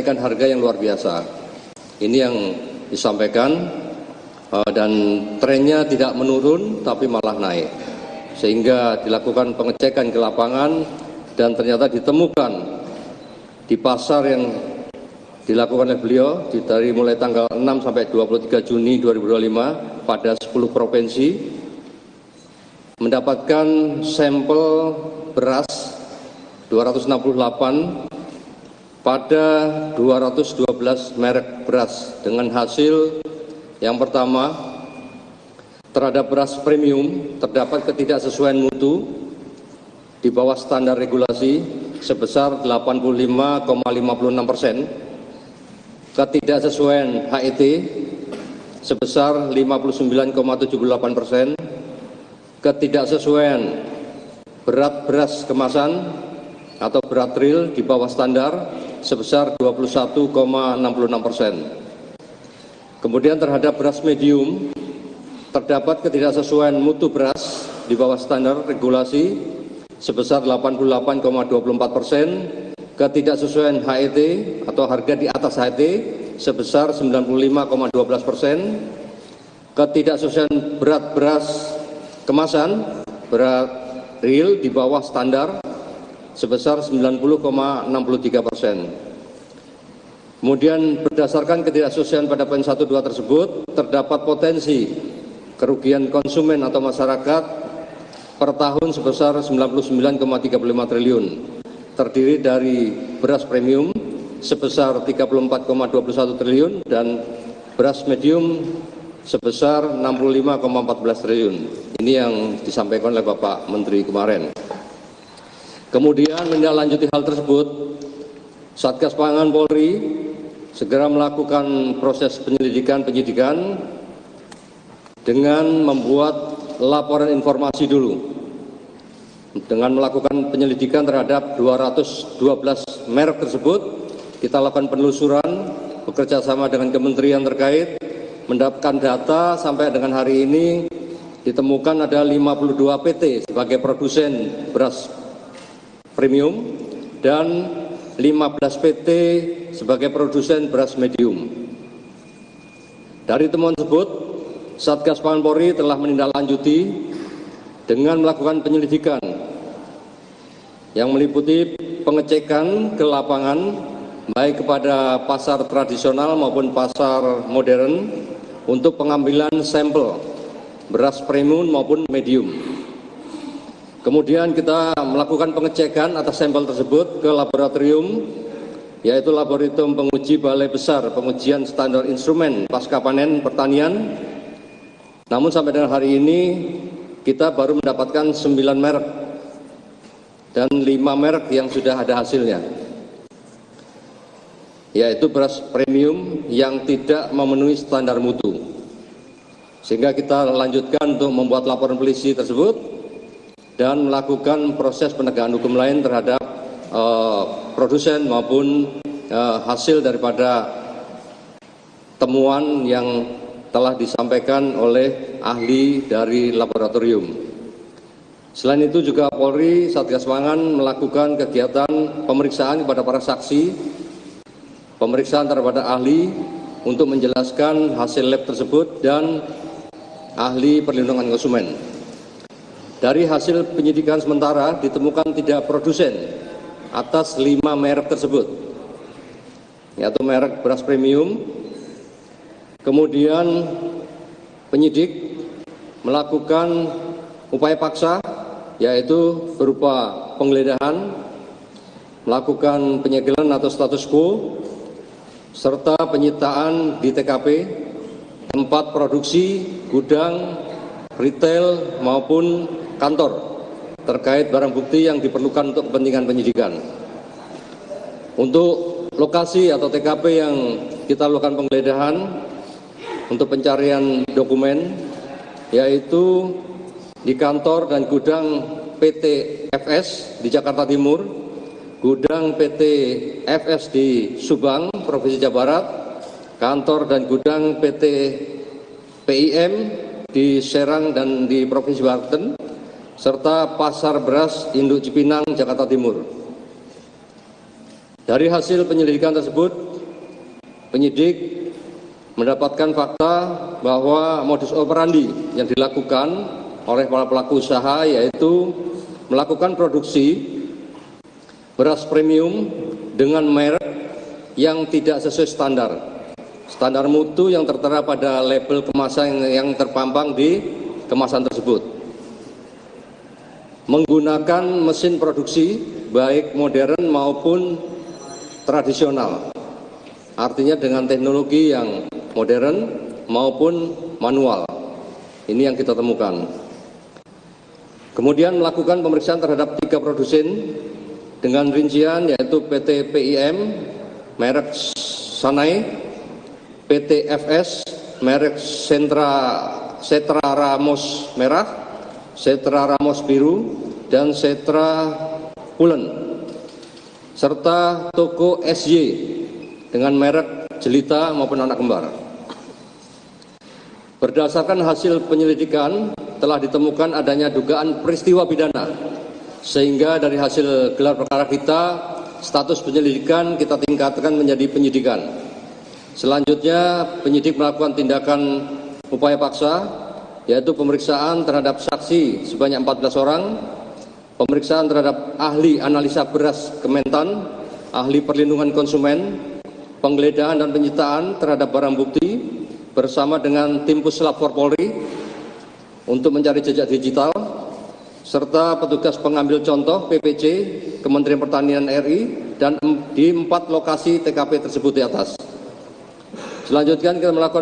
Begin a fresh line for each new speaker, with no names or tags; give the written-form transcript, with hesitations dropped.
kenaikan harga yang luar biasa. Ini yang disampaikan dan trennya tidak menurun tapi malah naik. Sehingga dilakukan pengecekan ke lapangan dan ternyata ditemukan di pasar yang dilakukan oleh beliau dari mulai tanggal 6 sampai 23 Juni 2025 pada 10 provinsi mendapatkan sampel beras 268 pada 212 merek beras dengan hasil yang pertama, terhadap beras premium terdapat ketidaksesuaian mutu di bawah standar regulasi sebesar 85,56%, ketidaksesuaian HET sebesar 59,78%, ketidaksesuaian berat beras kemasan atau berat real di bawah standar sebesar 21,66%. Kemudian terhadap beras medium terdapat ketidaksesuaian mutu beras di bawah standar regulasi sebesar 88,24%, ketidaksesuaian HET atau harga di atas HET sebesar 95,12%, ketidaksesuaian berat beras kemasan berat real di bawah standar sebesar 90,63%. Kemudian berdasarkan ketidaksesuaian pada poin 1, 2 tersebut, terdapat potensi kerugian konsumen atau masyarakat per tahun sebesar 99,35 triliun, terdiri dari beras premium sebesar 34,21 triliun dan beras medium sebesar 65,14 triliun. Ini yang disampaikan oleh Bapak Menteri kemarin. Kemudian menindaklanjuti hal tersebut, Satgas Pangan Polri segera melakukan proses penyidikan dengan membuat laporan informasi dulu. Dengan melakukan penyelidikan terhadap 212 merek tersebut, kita lakukan penelusuran bekerja sama dengan kementerian terkait, mendapatkan data sampai dengan hari ini ditemukan ada 52 PT sebagai produsen beras premium dan 15 PT sebagai produsen beras medium. Dari temuan tersebut, Satgas Pangan Polri telah menindaklanjuti dengan melakukan penyelidikan yang meliputi pengecekan ke lapangan baik kepada pasar tradisional maupun pasar modern untuk pengambilan sampel beras premium maupun medium. Kemudian kita melakukan pengecekan atas sampel tersebut ke laboratorium, yaitu Laboratorium Penguji Balai Besar Pengujian Standar Instrumen Pasca Panen Pertanian. Namun sampai dengan hari ini kita baru mendapatkan 9 merek dan 5 merek yang sudah ada hasilnya, yaitu beras premium yang tidak memenuhi standar mutu. Sehingga kita lanjutkan untuk membuat laporan polisi tersebut dan melakukan proses penegakan hukum lain terhadap produsen maupun hasil daripada temuan yang telah disampaikan oleh ahli dari laboratorium. Selain itu juga Polri Satgas Pangan melakukan kegiatan pemeriksaan kepada para saksi, pemeriksaan terhadap ahli untuk menjelaskan hasil lab tersebut dan ahli perlindungan konsumen. Dari hasil penyidikan sementara ditemukan 3 produsen atas 5 merek tersebut, yaitu merek beras premium. Kemudian penyidik melakukan upaya paksa, yaitu berupa penggeledahan, melakukan penyegelan atau status quo, serta penyitaan di TKP, tempat produksi, gudang, retail maupun kantor terkait barang bukti yang diperlukan untuk kepentingan penyidikan. Untuk lokasi atau TKP yang kita lakukan penggeledahan untuk pencarian dokumen, yaitu di kantor dan gudang PT FS di Jakarta Timur, gudang PT FS di Subang, Provinsi Jawa Barat, kantor dan gudang PT PIM di Serang dan di Provinsi Banten, serta pasar beras Induk Cipinang, Jakarta Timur. Dari hasil penyelidikan tersebut, penyidik mendapatkan fakta bahwa modus operandi yang dilakukan oleh para pelaku usaha yaitu melakukan produksi beras premium dengan merek yang tidak sesuai standar mutu yang tertera pada label kemasan yang terpampang di kemasan tersebut, menggunakan mesin produksi baik modern maupun tradisional, artinya dengan teknologi yang modern maupun manual. Ini yang kita temukan. Kemudian melakukan pemeriksaan terhadap 3 produsen dengan rincian yaitu PT PIM merek Sanai, PT FS merek Setra Ramos Merah, Setra Ramos Biru, dan Setra Pulen, serta toko SY dengan merek Jelita maupun anak kembar. Berdasarkan hasil penyelidikan telah ditemukan adanya dugaan peristiwa pidana, sehingga dari hasil gelar perkara kita, status penyelidikan kita tingkatkan menjadi penyidikan. Selanjutnya penyidik melakukan tindakan upaya paksa, yaitu pemeriksaan terhadap saksi sebanyak 14 orang, pemeriksaan terhadap ahli analisa beras Kementan, ahli perlindungan konsumen, penggeledahan dan penyitaan terhadap barang bukti bersama dengan tim Puslap Polri untuk mencari jejak digital, serta petugas pengambil contoh PPC Kementerian Pertanian RI dan di 4 lokasi TKP tersebut di atas. Selanjutnya kita melakukan